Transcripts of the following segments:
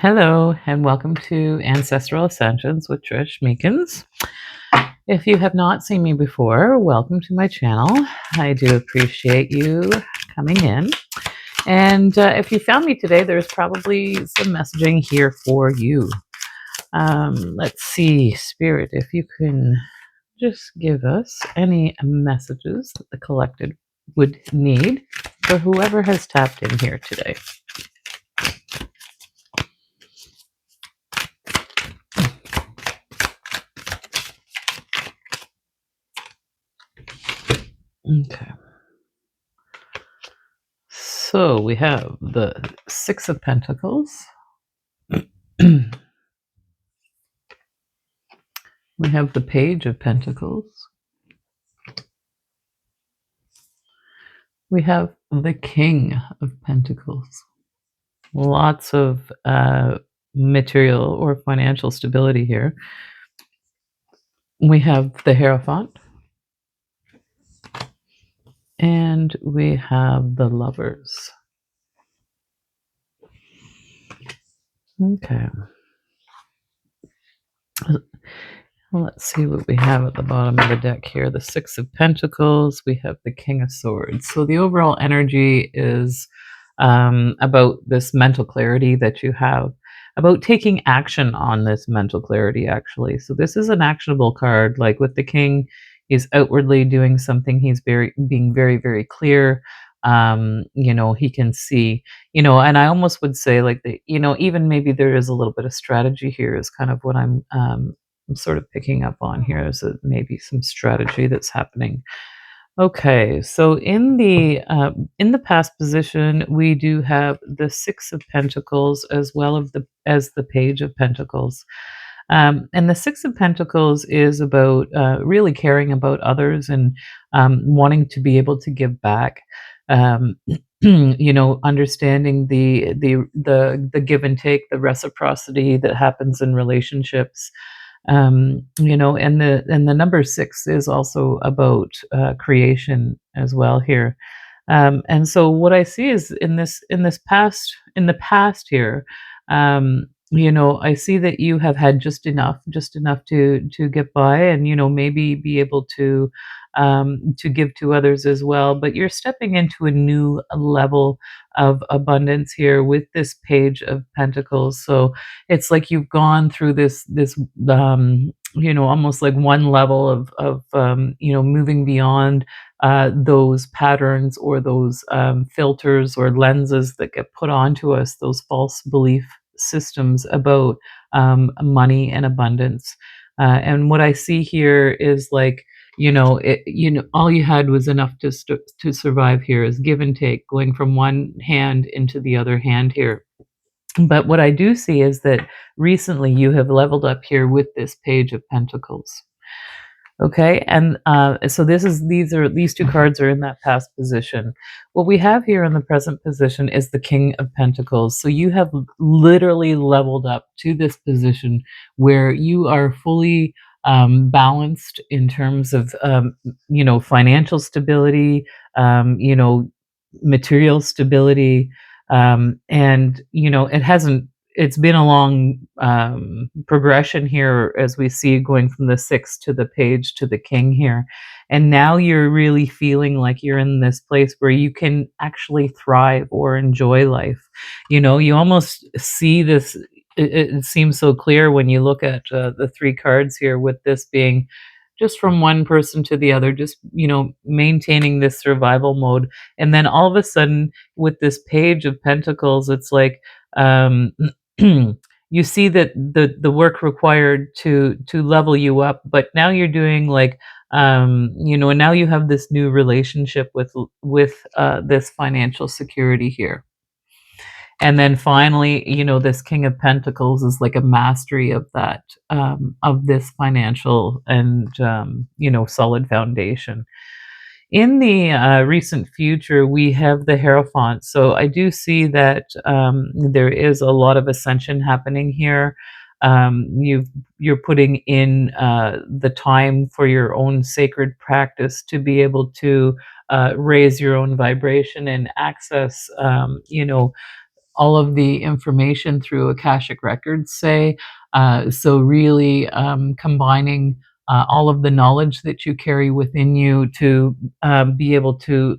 Hello, and welcome to Ancestral Ascensions with Trish Meekins. If you have not seen me before, welcome to my channel. I do appreciate you coming in. And if you found me today, there's probably some messaging here for you. Let's see, Spirit, if you can just give us any messages that the collective would need for whoever has tapped in here today. Okay. So we have the Six of Pentacles. We have the Page of Pentacles. We have the King of Pentacles. Lots of material or financial stability here. We have the Hierophant. And we have the Lovers. Okay. Let's see what we have at the bottom of the deck here. The Six of Pentacles. We have the King of Swords. So the overall energy is about this mental clarity that you have, about taking action on this mental clarity, actually. So this is an actionable card. Like with the King, he's outwardly doing something. He's being very, very clear. He can see, and I almost would say like even maybe there is a little bit of strategy here is kind of what I'm sort of picking up on here. Is maybe some strategy that's happening. Okay, so in the past position, we do have the Six of Pentacles as well as the Page of Pentacles, and the Six of Pentacles is about really caring about others and wanting to be able to give back. Um, understanding the give and take, the reciprocity that happens in relationships. And the number six is also about creation as well here. And so what I see is in the past here, I see that you have had just enough to get by, and maybe be able to give to others as well. But you're stepping into a new level of abundance here with this Page of Pentacles. So it's like you've gone through this almost like one level of moving beyond those patterns or those filters or lenses that get put onto us, those false belief systems about money and abundance. And what I see here is like, all you had was enough to survive here, is give and take, going from one hand into the other hand here. But what I do see is that recently you have leveled up here with this Page of Pentacles. Okay, and so these two cards are in that past position. What we have here in the present position is the King of Pentacles. So you have literally leveled up to this position where you are fully balanced in terms of financial stability, material stability, and it's been a long progression here, as we see, going from the six to the Page to the King here. And now you're really feeling like you're in this place where you can actually thrive or enjoy life. You almost see this. It seems so clear when you look at the three cards here, with this being just from one person to the other, just maintaining this survival mode. And then all of a sudden, with this Page of Pentacles, it's like you see that the work required to level you up, but now you're doing like and now you have this new relationship with this financial security here. And then finally, this King of Pentacles is like a mastery of that, of this financial and solid foundation. In the recent future, we have the Hierophant. So I do see that there is a lot of ascension happening here. You're putting in the time for your own sacred practice to be able to raise your own vibration and access, all of the information through Akashic Records, say. So really combining all of the knowledge that you carry within you to be able to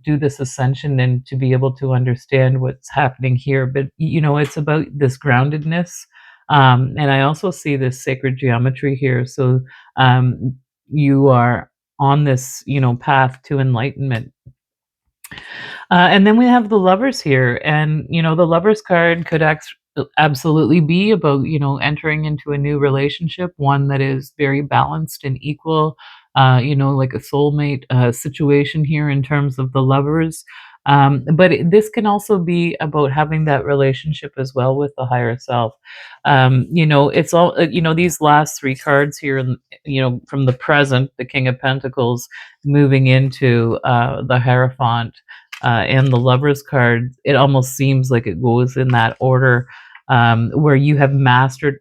do this ascension and to be able to understand what's happening here. But, it's about this groundedness. And I also see this sacred geometry here. So you are on this, path to enlightenment. And then we have the lovers here, and the lovers card could absolutely be about entering into a new relationship, one that is very balanced and equal, like a soulmate situation here in terms of the lovers. But this can also be about having that relationship as well with the higher self. It's all these last three cards here, and from the present, the King of Pentacles, moving into the Hierophant and the Lovers card, it almost seems like it goes in that order, where you have mastered.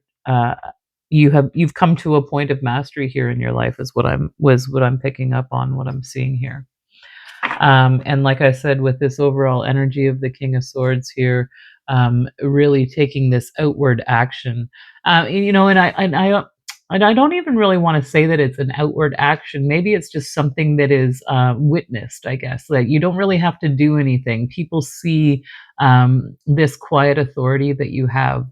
You've come to a point of mastery here in your life, is what I'm picking up on, what I'm seeing here. And like I said, with this overall energy of the King of Swords here, really taking this outward action, and I don't even really want to say that it's an outward action. Maybe it's just something that is witnessed, I guess. Like, you don't really have to do anything. People see this quiet authority that you have.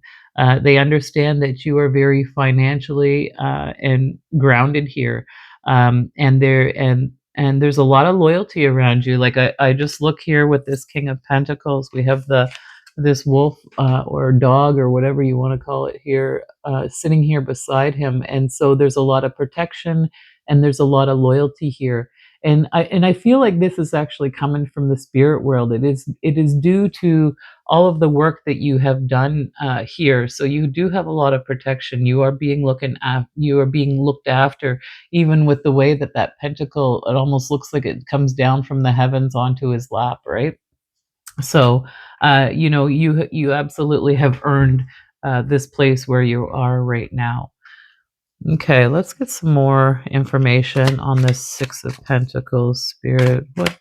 They understand that you are very financially and grounded here, and there's a lot of loyalty around you. Like, I just look here with this King of Pentacles. We have this wolf or dog or whatever you want to call it here, sitting here beside him, and so there's a lot of protection and there's a lot of loyalty here. And I feel like this is actually coming from the spirit world. It is due to all of the work that you have done here. So you do have a lot of protection. You are being looked after, even with the way that pentacle, it almost looks like it comes down from the heavens onto his lap, right? So, you absolutely have earned this place where you are right now. Okay, let's get some more information on this Six of Pentacles, Spirit. What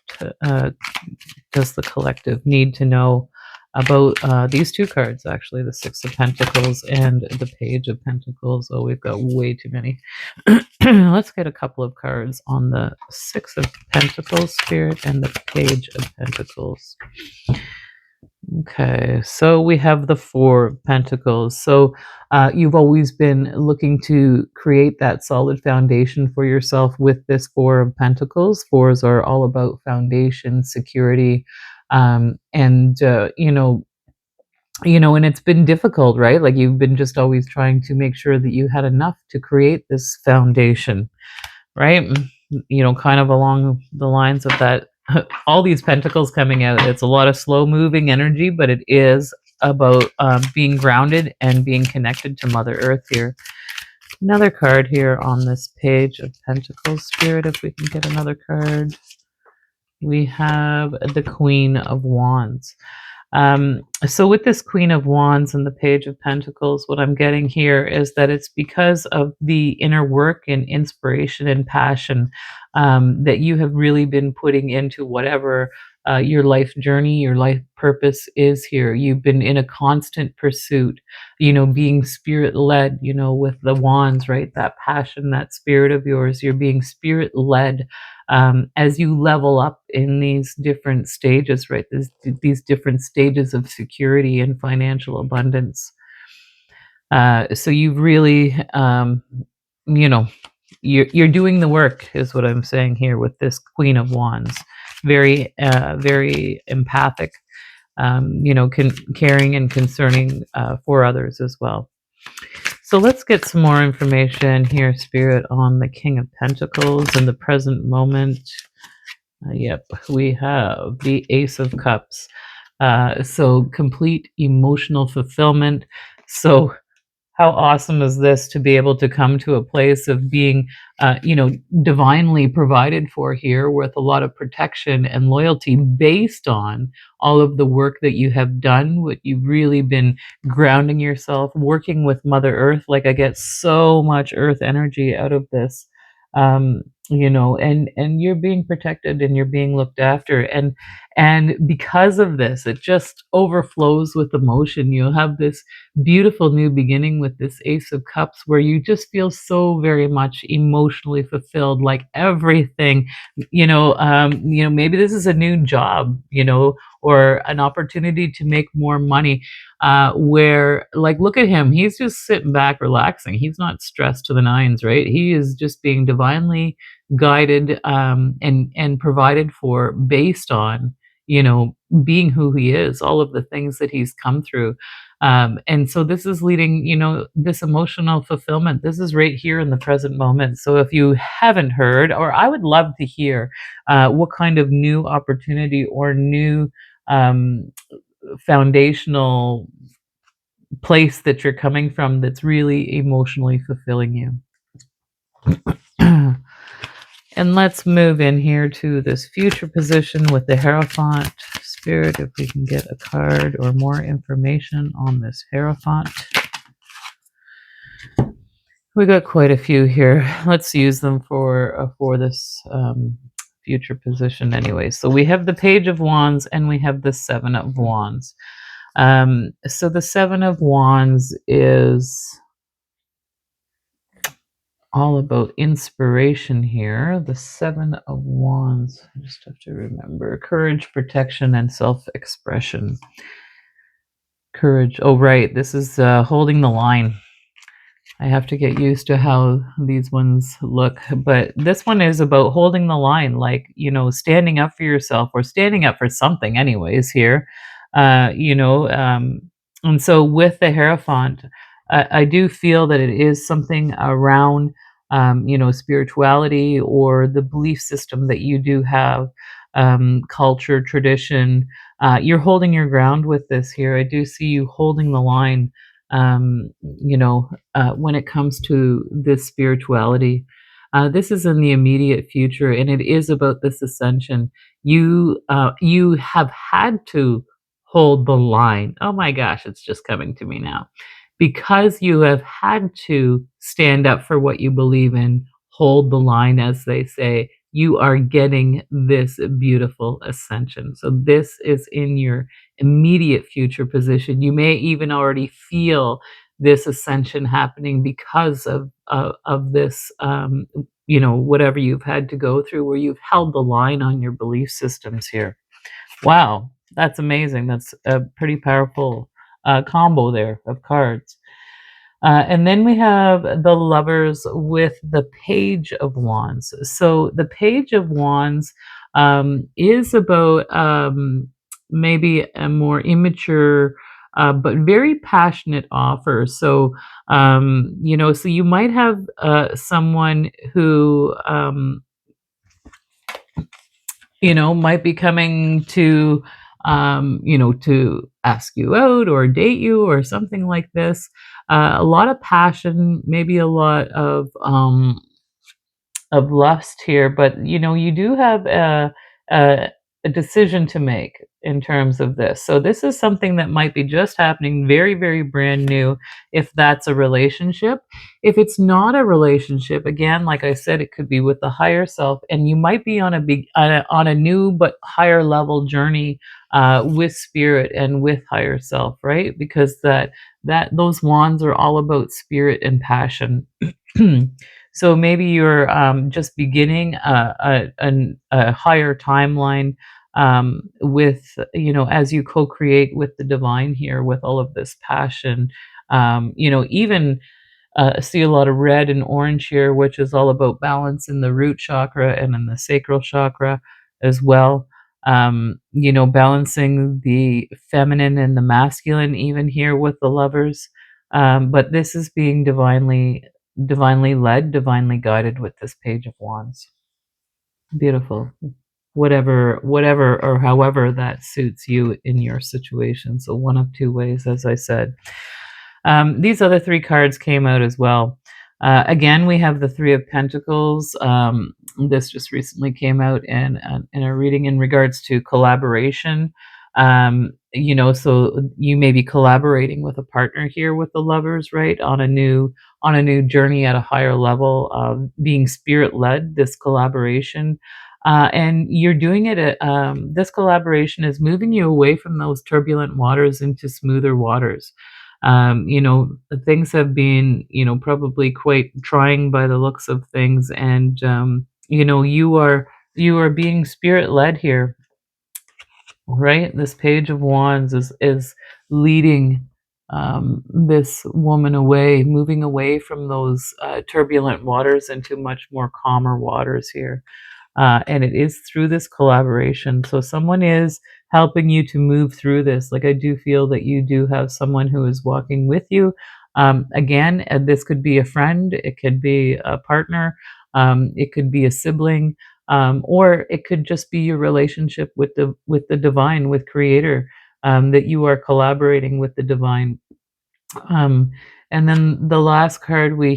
does the collective need to know about these two cards, actually, the Six of Pentacles and the Page of Pentacles? Oh, we've got way too many. Let's get a couple of cards on the Six of Pentacles, Spirit, and the Page of Pentacles. Okay, so we have the Four of Pentacles. So you've always been looking to create that solid foundation for yourself with this Four of Pentacles. Fours are all about foundation, security, and and it's been difficult, right? Like, you've been just always trying to make sure that you had enough to create this foundation, right? Kind of along the lines of that, all these pentacles coming out. It's a lot of slow moving energy, but it is about being grounded and being connected to Mother Earth here. Another card here on this Page of Pentacles, Spirit, if we can get another card. We have the Queen of Wands. So with this Queen of Wands and the Page of Pentacles, what I'm getting here is that it's because of the inner work and inspiration and passion that you have really been putting into whatever your life journey, your life purpose is here. You've been in a constant pursuit, being spirit led, with the wands, right? That passion, that spirit of yours, you're being spirit led as you level up in these different stages, right? These different stages of security and financial abundance. So you've really, you're doing the work, is what I'm saying here with this Queen of Wands. Very, very empathic, caring and concerning for others as well. So let's get some more information here, Spirit, on the King of Pentacles in the present moment. Yep, we have the Ace of Cups. So complete emotional fulfillment. So how awesome is this to be able to come to a place of being, divinely provided for here, with a lot of protection and loyalty based on all of the work that you have done, what you've really been grounding yourself, working with Mother Earth. Like, I get so much Earth energy out of this. and you're being protected and you're being looked after, and because of this it just overflows with emotion. You'll have this beautiful new beginning with this Ace of Cups, where you just feel so very much emotionally fulfilled, like everything, maybe this is a new job, or an opportunity to make more money, where, like, look at him, he's just sitting back relaxing, he's not stressed to the nines, right? He is just being divinely guided, and provided for, based on, being who he is, all of the things that he's come through. And so this is leading, this emotional fulfillment. This is right here in the present moment. So if you haven't heard, or I would love to hear, what kind of new opportunity or new, um, foundational place that you're coming from that's really emotionally fulfilling you. And let's move in here to this future position with the Hierophant. Spirit, if we can get a card or more information on this Hierophant. We got quite a few here. Let's use them for this, future position anyway. So we have the Page of Wands and we have the Seven of Wands. So the Seven of Wands is all about inspiration here. The Seven of Wands, I just have to remember: courage, protection, and self-expression. Courage. Oh, right. This is holding the line. I have to get used to how these ones look, but this one is about holding the line, like, standing up for yourself, or standing up for something anyways here. uh, you know, um, and so with the Hierophant, I do feel that it is something around, spirituality, or the belief system that you do have, culture, tradition. You're holding your ground with this here. I do see you holding the line, when it comes to this spirituality. This is in the immediate future, and it is about this ascension. You have had to hold the line. Oh my gosh, it's just coming to me now. Because you have had to stand up for what you believe in, hold the line, as they say, you are getting this beautiful ascension. So this is in your immediate future position. You may even already feel this ascension happening because of this, whatever you've had to go through, where you've held the line on your belief systems here. Wow, that's amazing. That's a pretty powerful, combo there of cards. And then we have the Lovers with the Page of Wands. So the Page of Wands, is about, maybe a more immature, but very passionate offer. So, so you might have, someone who, might be coming to ask you out or date you or something like this. A lot of passion, maybe a lot of lust here, but you do have a decision to make in terms of this. So this is something that might be just happening, very, very brand new, if that's a relationship. If it's not a relationship, again, like I said, it could be with the higher self, and you might be on a new but higher level journey, with spirit and with higher self, right? Because those wands are all about spirit and passion. So maybe you're, just beginning a higher timeline, with, as you co-create with the divine here, with all of this passion. Even, see a lot of red and orange here, which is all about balance in the root chakra and in the sacral chakra as well. Balancing the feminine and the masculine, even here with the Lovers. But this is being divinely led, divinely guided with this Page of Wands. Beautiful. Whatever or however that suits you in your situation. So one of two ways, as I said. These other three cards came out as well. Again, we have the Three of Pentacles. This just recently came out in a reading in regards to collaboration. So you may be collaborating with a partner here with the Lovers, right, on a new on a new journey at a higher level, being spirit led, this collaboration. And you're doing it at, this collaboration is moving you away from those turbulent waters into smoother waters. You know, things have been, you know, probably quite trying by the looks of things. And, you know, you are being spirit led here, right? This Page of Wands is leading this woman away, moving away from those turbulent waters into much more calmer waters here. And it is through this collaboration. So someone is helping you to move through this. Like, I do feel that you do have someone who is walking with you. Again, this could be a friend, it could be a partner, it could be a sibling, or it could just be your relationship with the divine, with Creator, that you are collaborating with the divine. Um, and then the last card we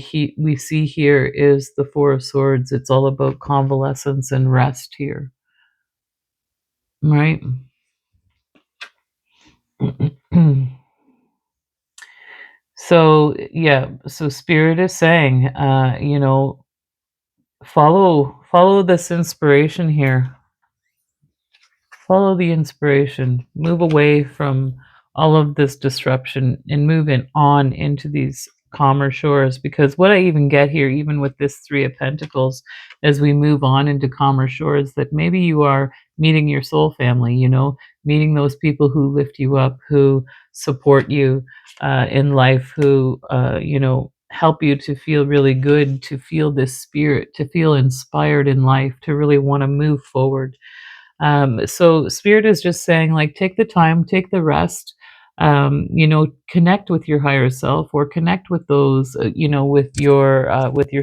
see here is the Four of Swords. It's all about convalescence and rest here, right? So yeah, so Spirit is saying, you know, follow this inspiration here. Follow the inspiration. Move away from all of this disruption and move in on into these calmer shores. Because what I even get here, even with this Three of Pentacles, as we move on into calmer shores, that maybe you are meeting your soul family, you know, meeting those people who lift you up, who support you in life, who, you know, help you to feel really good, to feel this spirit, to feel inspired in life, to really want to move forward. So Spirit is just saying, like, take the time, take the rest, you know, connect with your higher self, or connect with those, you know, with your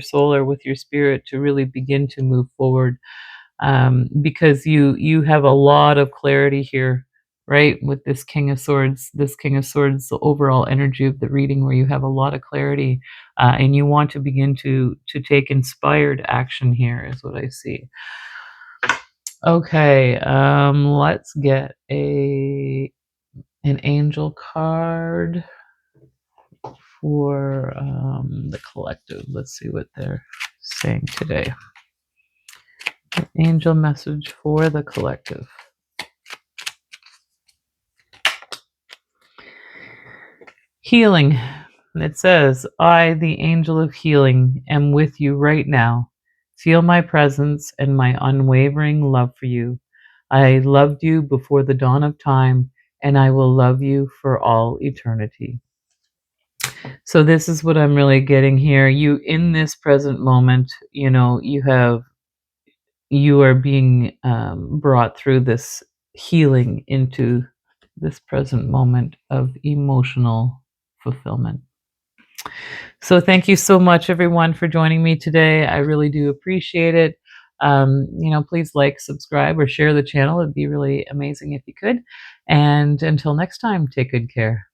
soul or with your spirit, to really begin to move forward. Because you have a lot of clarity here, right? With this King of Swords, the overall energy of the reading, where you have a lot of clarity, and you want to begin to take inspired action here, is what I see. Okay, let's get an angel card for the collective. Let's see what they're saying today. Angel message for the collective. Healing. It says, I, the angel of healing, am with you right now. Feel my presence and my unwavering love for you. I loved you before the dawn of time, and I will love you for all eternity. So this is what I'm really getting here. You, in this present moment, you know, you are being brought through this healing into this present moment of emotional fulfillment. So thank you so much, everyone, for joining me today. I really do appreciate it. You know, please like, subscribe, or share the channel. It'd be really amazing if you could. And until next time, take good care.